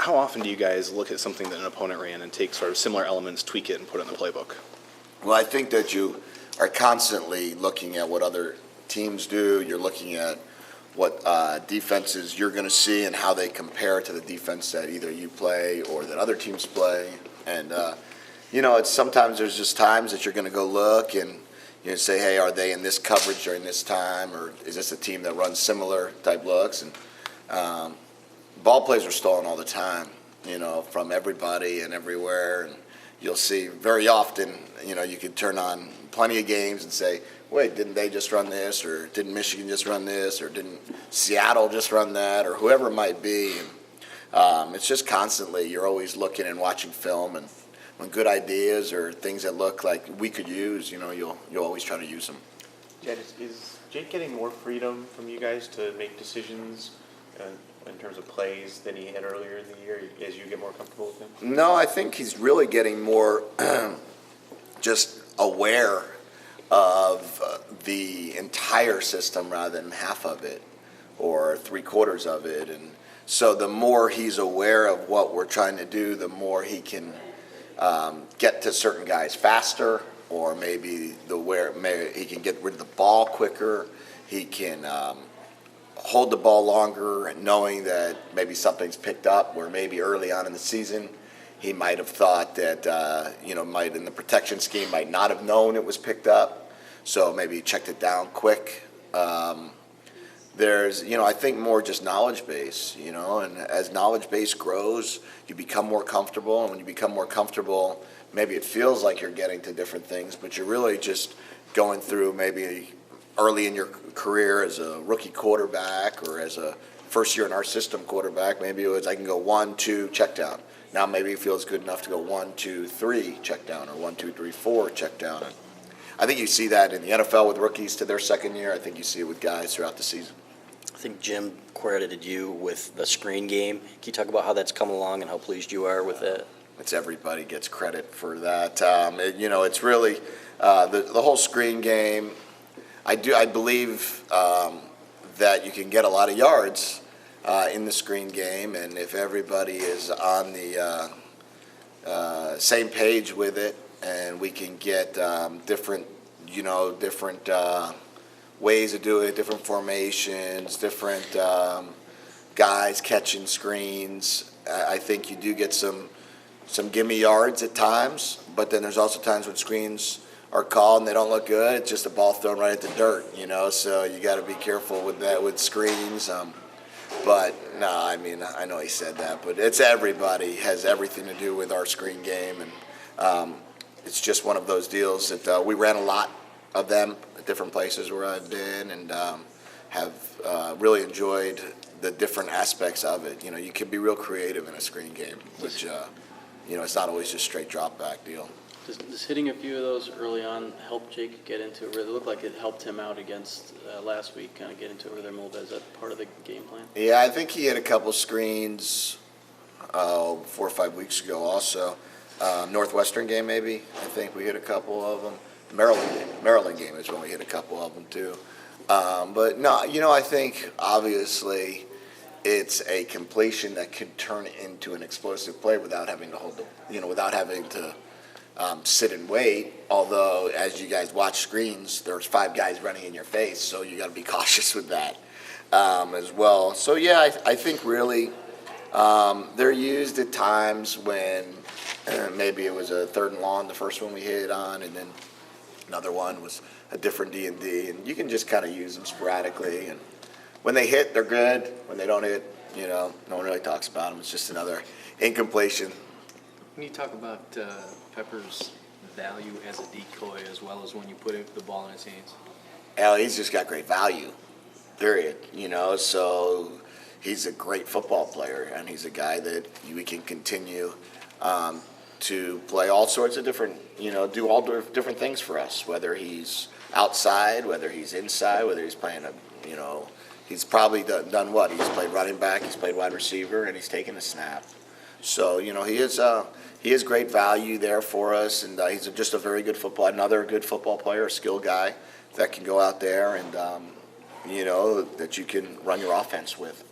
how often do you guys look at something that an opponent ran and take sort of similar elements, tweak it, and put it in the playbook? Well, I think that you are constantly looking at what other teams do. You're looking at what defenses you're going to see and how they compare to the defense that either you play or that other teams play. And, it's sometimes there's just times that you're going to go look and say, hey, are they in this coverage during this time, or is this a team that runs similar type looks? And ball plays are stolen all the time, from everybody and everywhere. And you'll see very often, you could turn on plenty of games and say, wait, didn't they just run this, or didn't Michigan just run this, or didn't Seattle just run that, or whoever it might be. It's just constantly, you're always looking and watching film, and when good ideas or things that look like we could use, you'll always try to use them. Jedd, is Jake getting more freedom from you guys to make decisions in terms of plays than he had earlier in the year as you get more comfortable with him? No, I think he's really getting more just aware of the entire system rather than half of it or 3/4 of it. And so the more he's aware of what we're trying to do, the more he can get to certain guys faster, or maybe he can get rid of the ball quicker. He can hold the ball longer, knowing that maybe something's picked up, where maybe early on in the season he might have thought that, might in the protection scheme might not have known it was picked up. So maybe he checked it down quick. There's, I think more just knowledge base, and as knowledge base grows, you become more comfortable. And when you become more comfortable, maybe it feels like you're getting to different things, but you're really just going through maybe early in your career as a rookie quarterback or as a first year in our system quarterback. Maybe it was, I can go 1, 2, check down. Now maybe it feels good enough to go 1, 2, 3, check down, or 1, 2, 3, 4, check down. And I think you see that in the NFL with rookies to their second year. I think you see it with guys throughout the season. I think Jim credited you with the screen game. Can you talk about how that's come along and how pleased you are with it? It's everybody gets credit for that. It's really the whole screen game. I believe that you can get a lot of yards in the screen game, and if everybody is on the same page with it, and we can get different ways of doing it, different formations, different guys catching screens. I think you do get some gimme yards at times, but then there's also times when screens are called and they don't look good. It's just a ball thrown right at the dirt, so you got to be careful with that with screens. But no, I know he said that, but it's everybody has everything to do with our screen game, and it's just one of those deals that we ran a lot of them at different places where I've been, and have really enjoyed the different aspects of it. You can be real creative in a screen game, which it's not always just straight drop back deal. Does hitting a few of those early on help Jake get into it? Really looked like it helped him out against last week, kind of get into it with him a little bit. Is that part of the game plan? Yeah, I think he had a couple screens 4 or 5 weeks ago also. Northwestern game maybe, I think we hit a couple of them. Maryland game is when we hit a couple of them too. But no, I think obviously it's a completion that can turn into an explosive play without having to without having to sit and wait. Although, as you guys watch screens, there's 5 guys running in your face, so you got to be cautious with that as well. So yeah, I think really they're used at times when maybe it was a 3rd and long, the first one we hit on, and then another one was a different D&D, and you can just kind of use them sporadically. And when they hit, they're good. When they don't hit, no one really talks about them. It's just another incompletion. When you talk about Pepper's value as a decoy as well as when you put the ball in his hands? Hell, he's just got great value, period. So he's a great football player, and he's a guy that we can continue to play all sorts of different, do all different things for us, whether he's outside, whether he's inside, whether he's playing he's probably done what? He's played running back, he's played wide receiver, and he's taken a snap. So, he is great value there for us, and he's just a very good another good football player, a skilled guy that can go out there and, that you can run your offense with.